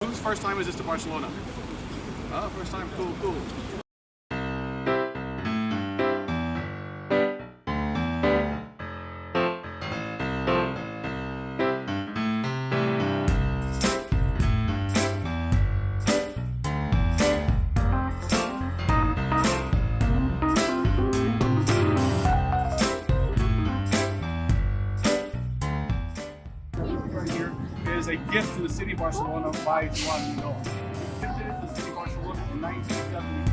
Whose first time is this to Barcelona? Oh, first time. Cool, cool. Right here is a gift to the city of Barcelona by Juan. Gifted it to the city of Barcelona in 1970.